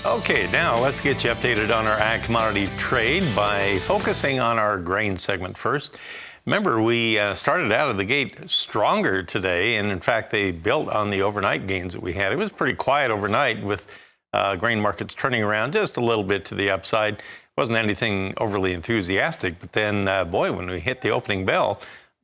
Okay, now let's get you updated on our ag commodity trade by focusing on our grain segment first. Remember, we started out of the gate stronger today, and in fact, they built on the overnight gains that we had. It was pretty quiet overnight with grain markets turning around just a little bit to the upside. Wasn't anything overly enthusiastic, but then, boy, when we hit the opening bell,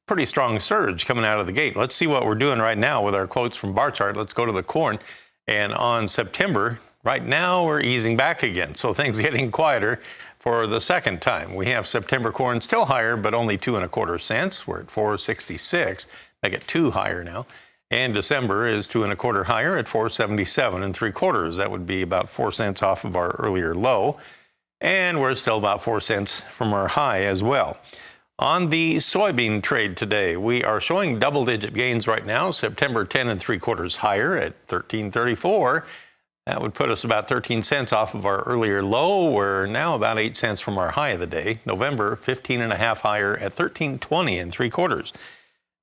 pretty strong surge coming out of the gate. Let's see what we're doing right now with our quotes from bar chart. Let's go to the corn. And on September, right now, we're easing back again. So things getting quieter for the second time. We have September corn still higher, but only 2 1/4 cents. We're at 4.66. I get 2 higher now. And December is 2 1/4 higher at 4.77 3/4. That would be about 4 cents off of our earlier low. And we're still about 4 cents from our high as well. On the soybean trade today, we are showing double-digit gains right now. September 10 3/4 higher at 13.34. That would put us about 13 cents off of our earlier low. We're now about 8 cents from our high of the day. November 15.5 higher at 13.20 3/4.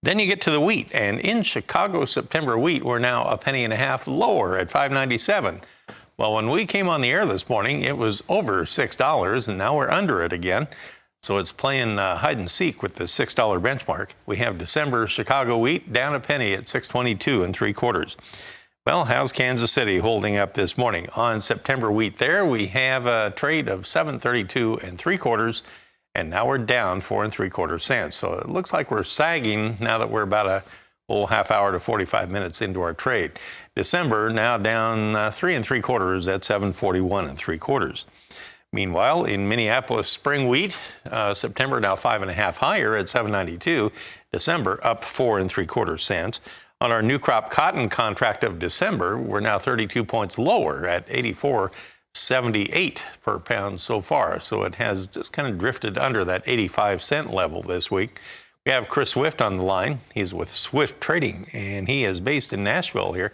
Then you get to the wheat, and in Chicago, September wheat, we're now a penny and a half lower at 5.97. Well, when we came on the air this morning, it was over $6, and now we're under it again. So it's playing hide and seek with the $6 benchmark. We have December Chicago wheat down a penny at 6.22 3/4. Well, how's Kansas City holding up this morning? On September wheat there, we have a trade of 7.32 3/4, and now we're down 4 3/4 cents. So it looks like we're sagging now that we're about a whole half hour to 45 minutes into our trade. December now down 3 3/4 at 7.41 3/4. Meanwhile, in Minneapolis spring wheat, September now 5.5 higher at 7.92. December up 4 3/4 cents. On our new crop cotton contract of December, we're now 32 points lower at 84.78 per pound so far. So it has just kind of drifted under that 85-cent level this week. We have Chris Swift on the line. He's with Swift Trading, and he is based in Nashville here.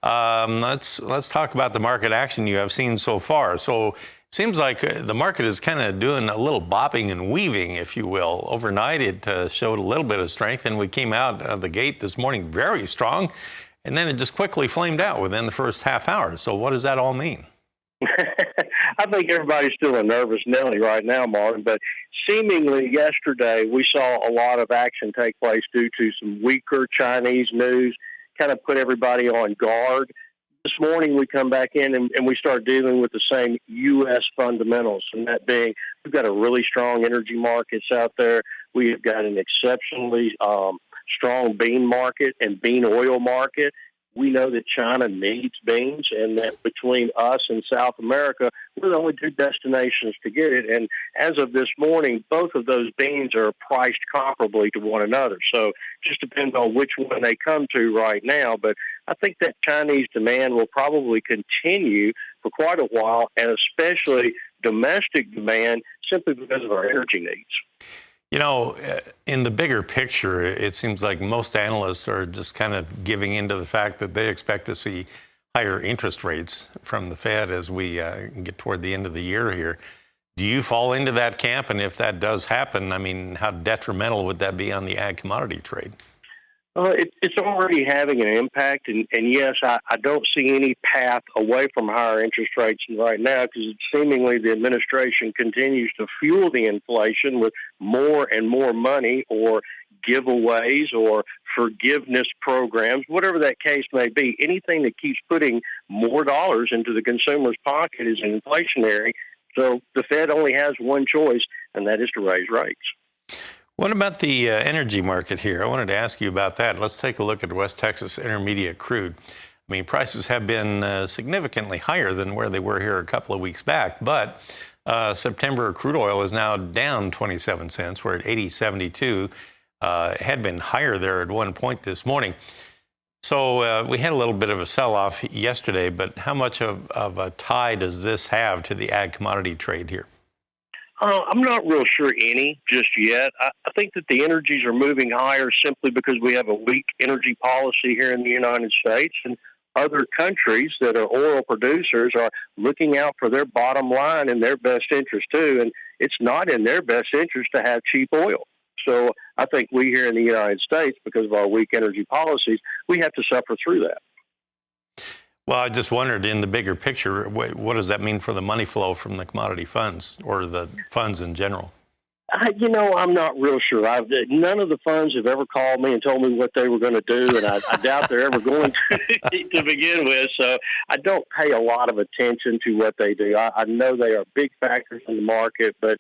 Let's talk about the market action you have seen so far. So seems like the market is kind of doing a little bopping and weaving, if you will. Overnight, it showed a little bit of strength, and we came out of the gate this morning very strong, and then it just quickly flamed out within the first half hour. So what does that all mean? I think everybody's still a nervous Nelly right now, Martin, but seemingly yesterday we saw a lot of action take place due to some weaker Chinese news, kind of put everybody on guard. This morning we come back in and we start dealing with the same U.S. fundamentals, and that being we've got a really strong energy markets out there. We've got an exceptionally strong bean market and bean oil market. We know that China needs beans, and that between us and South America, we're the only two destinations to get it. And as of this morning, both of those beans are priced comparably to one another. So just depends on which one they come to right now. But I think that Chinese demand will probably continue for quite a while, and especially domestic demand simply because of our energy needs. You know, in the bigger picture, it seems like most analysts are just kind of giving into the fact that they expect to see higher interest rates from the Fed as we get toward the end of the year here. Do you fall into that camp? And if that does happen, I mean, how detrimental would that be on the ag commodity trade? It's already having an impact, and yes, I don't see any path away from higher interest rates right now because seemingly the administration continues to fuel the inflation with more and more money or giveaways or forgiveness programs, whatever that case may be. Anything that keeps putting more dollars into the consumer's pocket is inflationary. So the Fed only has one choice, and that is to raise rates. What about the energy market here? I wanted to ask you about that. Let's take a look at West Texas Intermediate crude. I mean, prices have been significantly higher than where they were here a couple of weeks back, but September crude oil is now down 27 cents. We're at 80.72. It had been higher there at one point this morning. So we had a little bit of a sell-off yesterday, but how much of a tie does this have to the ag commodity trade here? I'm not real sure any just yet. I think that the energies are moving higher simply because we have a weak energy policy here in the United States, and other countries that are oil producers are looking out for their bottom line and their best interest too, and it's not in their best interest to have cheap oil. So I think we here in the United States, because of our weak energy policies, we have to suffer through that. Well, I just wondered, in the bigger picture, what does that mean for the money flow from the commodity funds or the funds in general? I'm not real sure. None of the funds have ever called me and told me what they were going to do, and I doubt they're ever going to begin with. So I don't pay a lot of attention to what they do. I know they are big factors in the market, but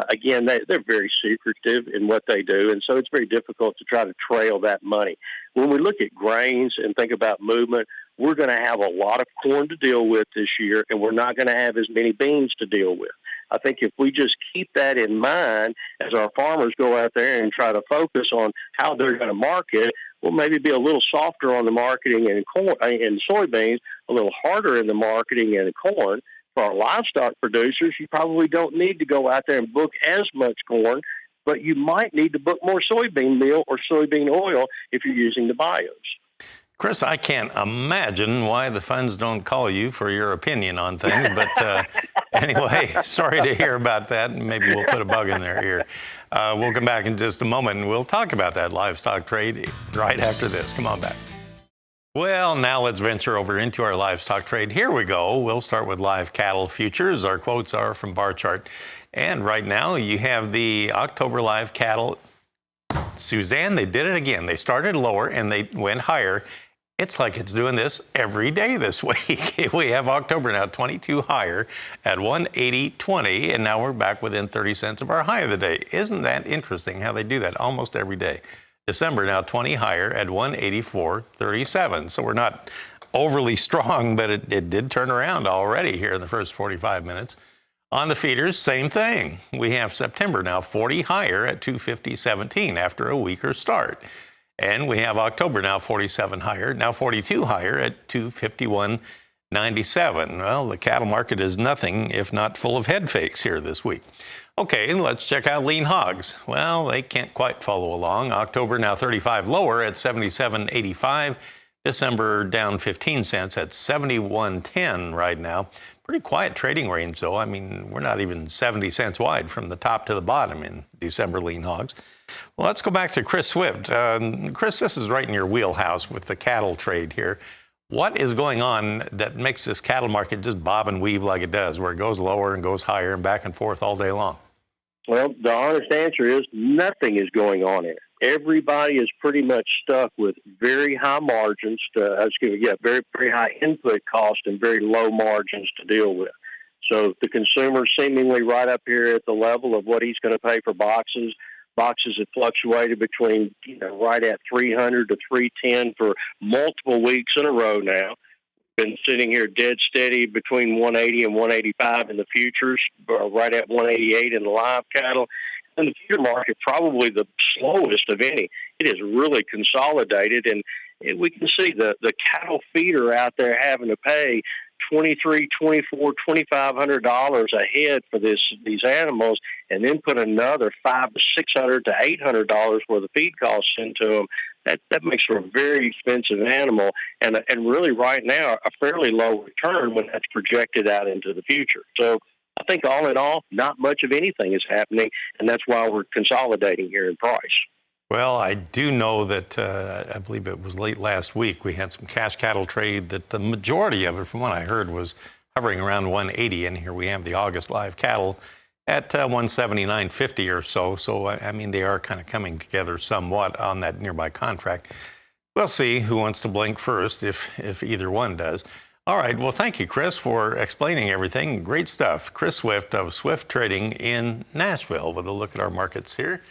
again, they're very secretive in what they do, and so it's very difficult to try to trail that money. When we look at grains and think about movement, we're going to have a lot of corn to deal with this year, and we're not going to have as many beans to deal with. I think if we just keep that in mind as our farmers go out there and try to focus on how they're going to market, we'll maybe be a little softer on the marketing in corn and soybeans, a little harder in the marketing in corn. For our livestock producers, you probably don't need to go out there and book as much corn, but you might need to book more soybean meal or soybean oil if you're using the bios. Chris, I can't imagine why the funds don't call you for your opinion on things, but anyway, sorry to hear about that. Maybe we'll put a bug in their ear. We'll come back in just a moment, and we'll talk about that livestock trade right after this. Come on back. Well, now let's venture over into our livestock trade. Here we go. We'll start with live cattle futures. Our quotes are from Bar Chart. And right now you have the October live cattle. Suzanne, they did it again. They started lower and they went higher. It's like it's doing this every day this week. We have October now 22 higher at 180.20, and now we're back within 30 cents of our high of the day. Isn't that interesting how they do that almost every day? December now 20 higher at 184.37. So we're not overly strong, but it did turn around already here in the first 45 minutes. On the feeders, same thing. We have September now 40 higher at 250.17 after a weaker start. And we have October now 47 higher, now 42 higher at 251.97. Well, the cattle market is nothing if not full of head fakes here this week. Okay, let's check out lean hogs. Well, they can't quite follow along. October now 35 lower at 77.85. December down 15 cents at 71.10 right now. Pretty quiet trading range, though. I mean, we're not even 70 cents wide from the top to the bottom in December lean hogs. Well, let's go back to Chris Swift. Chris, this is right in your wheelhouse with the cattle trade here. What is going on that makes this cattle market just bob and weave like it does, where it goes lower and goes higher and back and forth all day long? Well, the honest answer is nothing is going on here. Everybody is pretty much stuck with very high margins, very, very high input cost and very low margins to deal with. So the consumer seemingly right up here at the level of what he's going to pay for boxes. Boxes have fluctuated between, right at 300 to 310 for multiple weeks in a row now. Been sitting here dead steady between 180 and 185 in the futures, right at 188 in the live cattle. And the feeder market, probably the slowest of any. It is really consolidated, and we can see the cattle feeder out there having to pay $2,300, $2,400, $2,500 a head for these animals, and then put another $500 to $600 to $800 worth of feed costs into them. That makes for a very expensive animal, and really right now a fairly low return when that's projected out into the future. So I think all in all, not much of anything is happening, and that's why we're consolidating here in price. Well, I do know that I believe it was late last week we had some cash cattle trade that the majority of it, from what I heard, was hovering around 180, and here we have the August live cattle at 179.50 or so. So, I mean, they are kind of coming together somewhat on that nearby contract. We'll see who wants to blink first, if either one does. All right. Well, thank you, Chris, for explaining everything. Great stuff. Chris Swift of Swift Trading in Nashville with a look at our markets here.